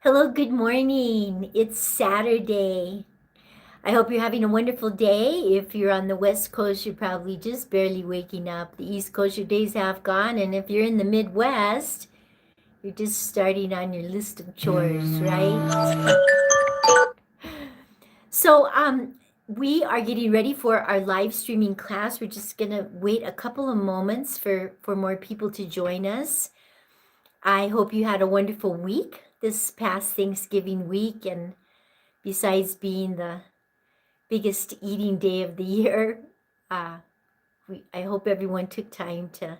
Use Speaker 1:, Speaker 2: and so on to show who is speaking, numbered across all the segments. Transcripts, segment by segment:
Speaker 1: Hello, good morning. It's Saturday. I hope you're having a wonderful day. If you're on the West Coast, you're probably just barely waking up. The East Coast, your day's half gone. And if you're in the Midwest, you're just starting on your list of chores, right? So, we are getting ready for our live streaming class. We're just going to wait a couple of moments for more people to join us. I hope you had a wonderful week this past Thanksgiving week. And besides being the biggest eating day of the year, uh, I hope everyone took time to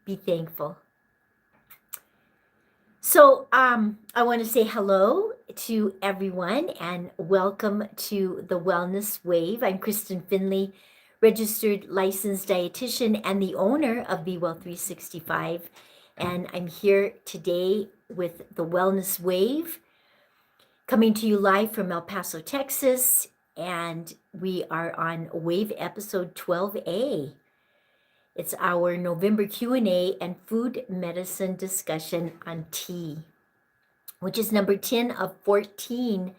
Speaker 1: be thankful. So, I want to say hello to everyone and welcome to the Wellness Wave. I'm Kristen Finley, registered licensed dietitian and the owner of BeWell365. And I'm here today with the Wellness Wave, coming to you live from El Paso, Texas. And we are on Wave episode 12A. It's our November Q&A and food medicine discussion on tea, which is number 10 of 14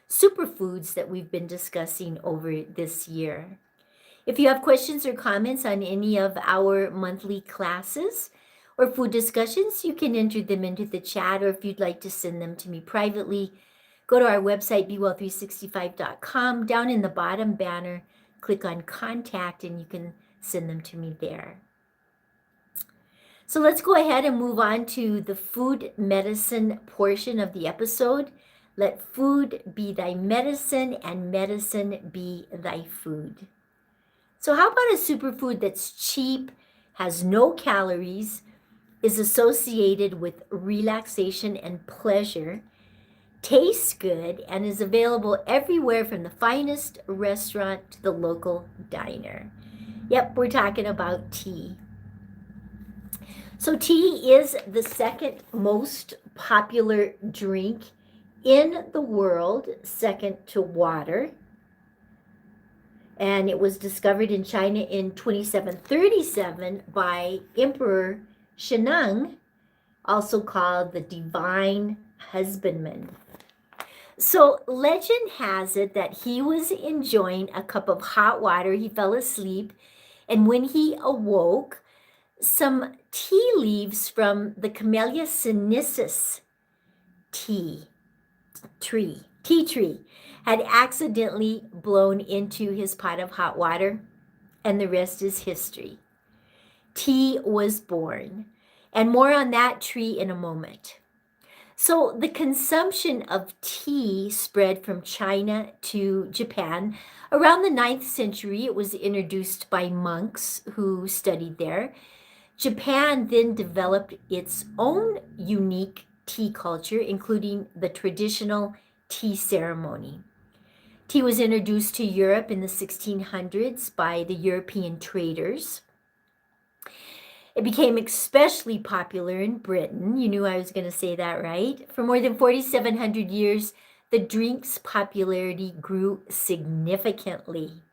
Speaker 1: superfoods that we've been discussing over this year. If you have questions or comments on any of our monthly classes or food discussions, you can enter them into the chat, or if you'd like to send them to me privately, go to our website, BeWell365.com. Down in the bottom banner, click on Contact, and you can send them to me there. So let's go ahead and move on to the food medicine portion of the episode. Let food be thy medicine, and medicine be thy food. So how about a superfood that's cheap, has no calories, is associated with relaxation and pleasure, tastes good, and is available everywhere from the finest restaurant to the local diner? Yep, we're talking about tea. So tea is the second most popular drink in the world, second to water. And it was discovered in China in 2737 by Emperor Shennong, also called the Divine Husbandman. So legend has it that he was enjoying a cup of hot water. He fell asleep, and when he awoke, some tea leaves from the Camellia sinensis tea tree had accidentally blown into his pot of hot water, and the rest is history. Tea was born, and more on that tree in a moment. So the consumption of tea spread from China to Japan. Around the 9th century, it was introduced by monks who studied there. Japan then developed its own unique tea culture, including the traditional tea ceremony. Tea was introduced to Europe in the 1600s by the European traders. It became especially popular in Britain. You knew I was going to say that, right? For more than 4,700 years, the drink's popularity grew significantly.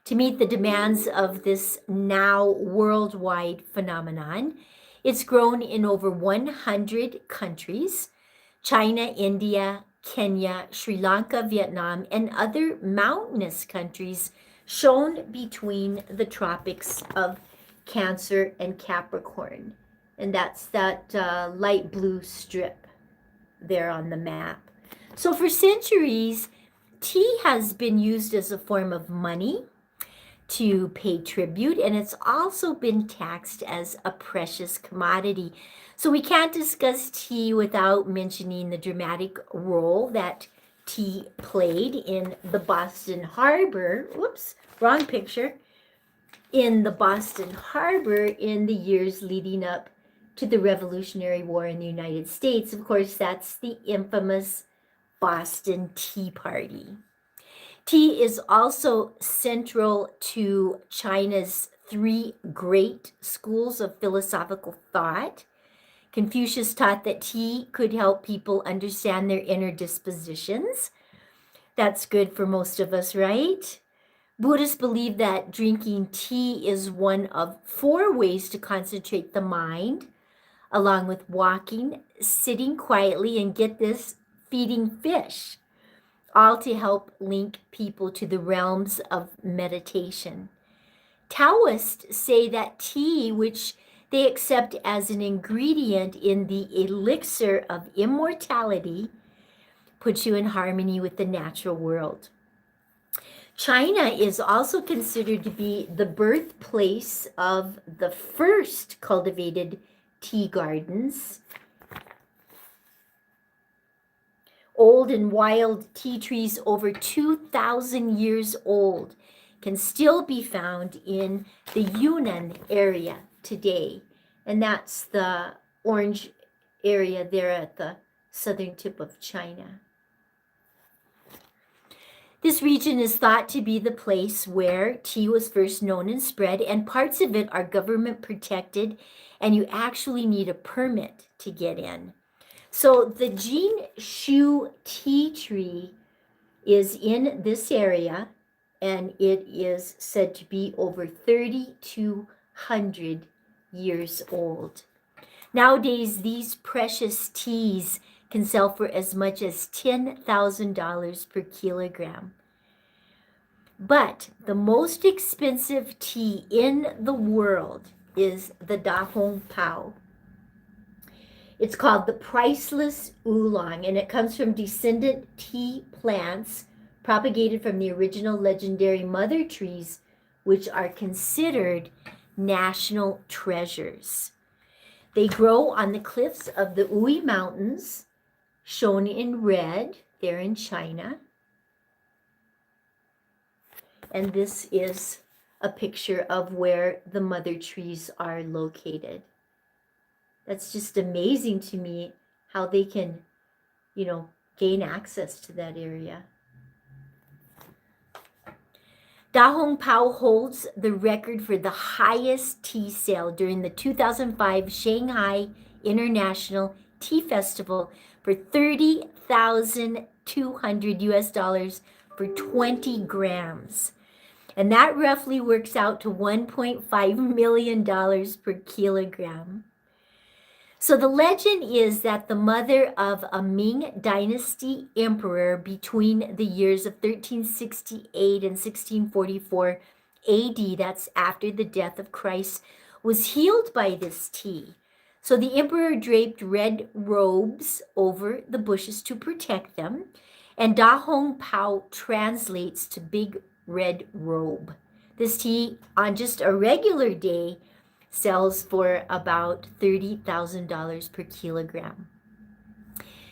Speaker 1: To meet the demands of this now worldwide phenomenon, it's grown in over 100 countries: China, India, Kenya, Sri Lanka, Vietnam, and other mountainous countries shown between the tropics of Cancer and Capricorn. And that's that light blue strip there on the map. So for centuries, tea has been used as a form of money to pay tribute, and it's also been taxed as a precious commodity. So we can't discuss tea without mentioning the dramatic role that tea played in the Boston Harbor. Whoops, wrong picture. In the Boston Harbor in the years leading up to the Revolutionary War in the United States. Of course, that's the infamous Boston Tea Party. Tea is also central to China's three great schools of philosophical thought. Confucius taught that tea could help people understand their inner dispositions. That's good for most of us, right? Buddhists believe that drinking tea is one of 4 ways to concentrate the mind, along with walking, sitting quietly, and get this, feeding fish, all to help link people to the realms of meditation. Taoists say that tea, which they accept as an ingredient in the elixir of immortality, puts you in harmony with the natural world. China is also considered to be the birthplace of the first cultivated tea gardens. Old and wild tea trees over 2,000 years old can still be found in the Yunnan area today. And that's the orange area there at the southern tip of China. This region is thought to be the place where tea was first known and spread, and parts of it are government protected, and you actually need a permit to get in. So the Jinshu tea tree is in this area, and it is said to be over 3,200 years old. Nowadays, these precious teas can sell for as much as $10,000 per kilogram. But the most expensive tea in the world is the Da Hong Pao. It's called the priceless oolong, and it comes from descendant tea plants propagated from the original legendary mother trees, which are considered national treasures. They grow on the cliffs of the Ui Mountains, shown in red there in China. And this is a picture of where the mother trees are located. That's just amazing to me how they can, gain access to that area. Da Hong Pao holds the record for the highest tea sale during the 2005 Shanghai International Tea Festival for $30,200 for 20 grams. And that roughly works out to $1.5 million per kilogram. So the legend is that the mother of a Ming Dynasty emperor between the years of 1368 and 1644 AD, that's after the death of Christ, was healed by this tea. So the emperor draped red robes over the bushes to protect them, and Da Hong Pao translates to big red robe. This tea on just a regular day sells for about $30,000 per kilogram.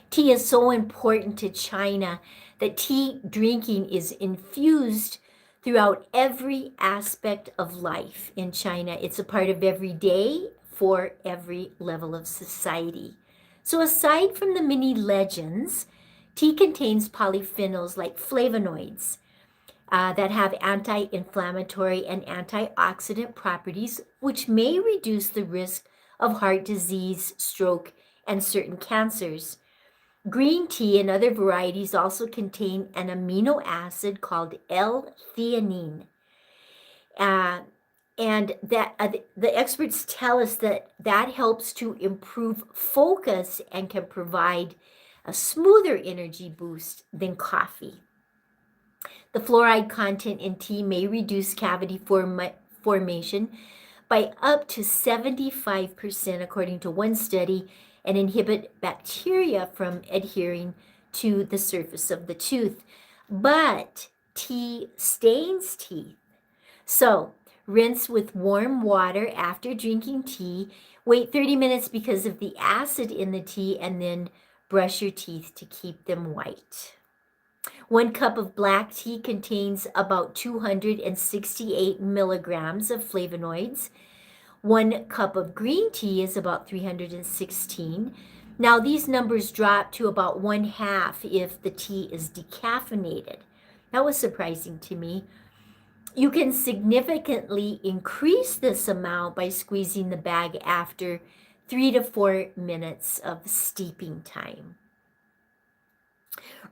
Speaker 1: Tea is so important to China that tea drinking is infused throughout every aspect of life in China. It's a part of every day for every level of society. So aside from the many legends, tea contains polyphenols like flavonoids, that have anti-inflammatory and antioxidant properties, which may reduce the risk of heart disease, stroke, and certain cancers. Green tea and other varieties also contain an amino acid called L-theanine. And that the experts tell us that helps to improve focus and can provide a smoother energy boost than coffee. The fluoride content in tea may reduce cavity formation by up to 75%, according to one study, and inhibit bacteria from adhering to the surface of the tooth. But tea stains teeth. So rinse with warm water after drinking tea. Wait 30 minutes because of the acid in the tea, and then brush your teeth to keep them white. 1 cup of black tea contains about 268 milligrams of flavonoids. 1 cup of green tea is about 316. Now these numbers drop to about 1/2 if the tea is decaffeinated. That was surprising to me. You can significantly increase this amount by squeezing the bag after 3 to 4 minutes of steeping time.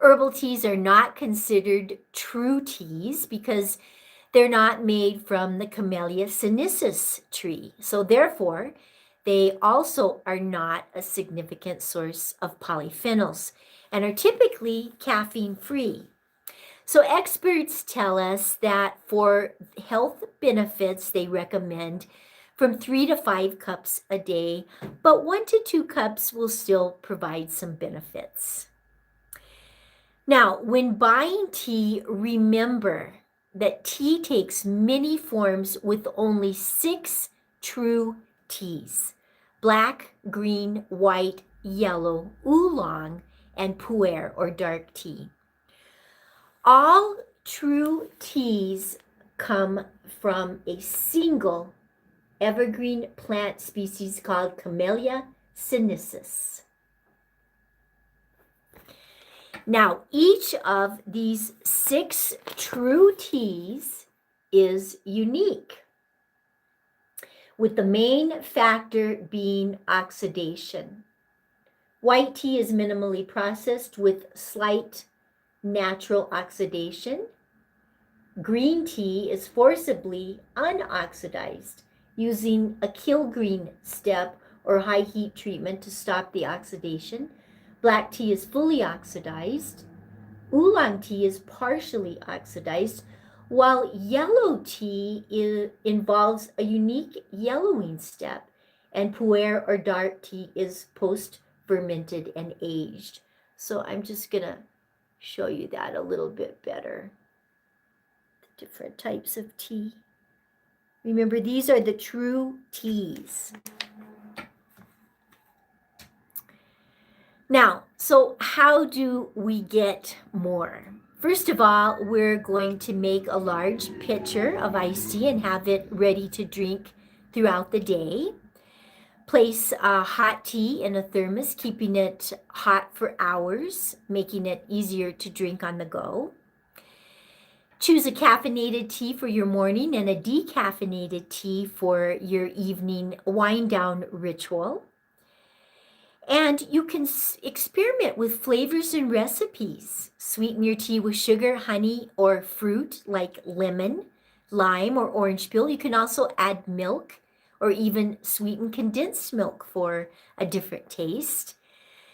Speaker 1: Herbal teas are not considered true teas because they're not made from the Camellia sinensis tree. So therefore, They also are not a significant source of polyphenols and are typically caffeine-free. So experts tell us that for health benefits, they recommend from 3 to 5 cups a day, but 1 to 2 cups will still provide some benefits. Now, when buying tea, remember that tea takes many forms with only 6 true teas: black, green, white, yellow, oolong, and pu'er or dark tea. All true teas come from a single evergreen plant species called Camellia sinensis. Now, each of these 6 true teas is unique, with the main factor being oxidation. White tea is minimally processed with slight natural oxidation. Green tea is forcibly unoxidized using a Kilgreen step or high heat treatment to stop the oxidation. Black tea is fully oxidized. Oolong tea is partially oxidized, while yellow tea involves a unique yellowing step, and pu'er or dark tea is post-fermented and aged. So I'm just going to show you that a little bit better. The different types of tea. Remember, these are the true teas. Now, so how do we get more? First of all, we're going to make a large pitcher of iced tea and have it ready to drink throughout the day. Place hot tea in a thermos, keeping it hot for hours, making it easier to drink on the go. Choose a caffeinated tea for your morning and a decaffeinated tea for your evening wind down ritual. And you can experiment with flavors and recipes. Sweeten your tea with sugar, honey, or fruit like lemon, lime, or orange peel. You can also add milk or even sweeten condensed milk for a different taste.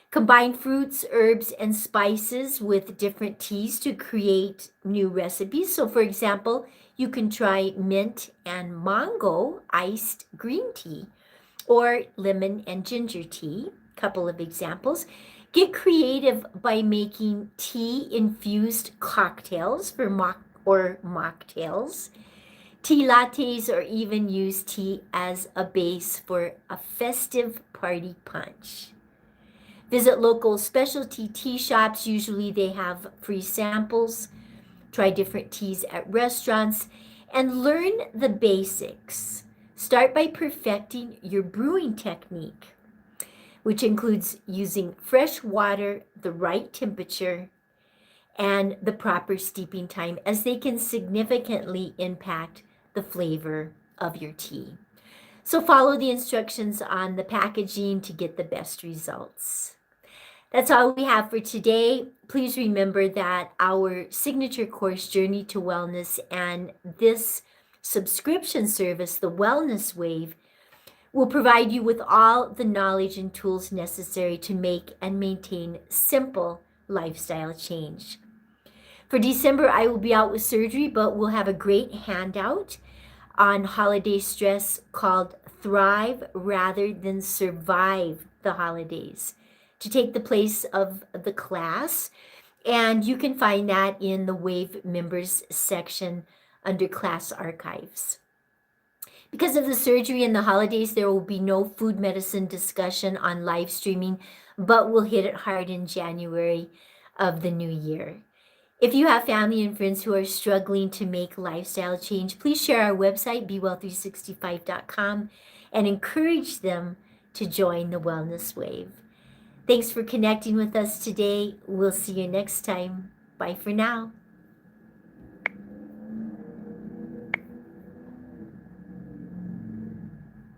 Speaker 1: Combine fruits, herbs, and spices with different teas to create new recipes. So, for example, you can try mint and mango iced green tea or lemon and ginger tea. Couple of examples. Get creative by making tea-infused cocktails for mocktails, tea lattes, or even use tea as a base for a festive party punch. Visit local specialty tea shops. Usually they have free samples. Try different teas at restaurants and learn the basics. Start by perfecting your brewing technique, which includes using fresh water, the right temperature, and the proper steeping time, as they can significantly impact the flavor of your tea. So follow the instructions on the packaging to get the best results. That's all we have for today. Please remember that our signature course, Journey to Wellness, and this subscription service, the Wellness Wave, will provide you with all the knowledge and tools necessary to make and maintain simple lifestyle change. For December, I will be out with surgery, but we'll have a great handout on holiday stress called Thrive Rather Than Survive the Holidays to take the place of the class. And you can find that in the Wave members section under class archives. Because of the surgery and the holidays, there will be no food medicine discussion on live streaming, but we'll hit it hard in January of the new year. If you have family and friends who are struggling to make lifestyle change, please share our website, BeWell365.com, and encourage them to join the Wellness Wave. Thanks for connecting with us today. We'll see you next time. Bye for now.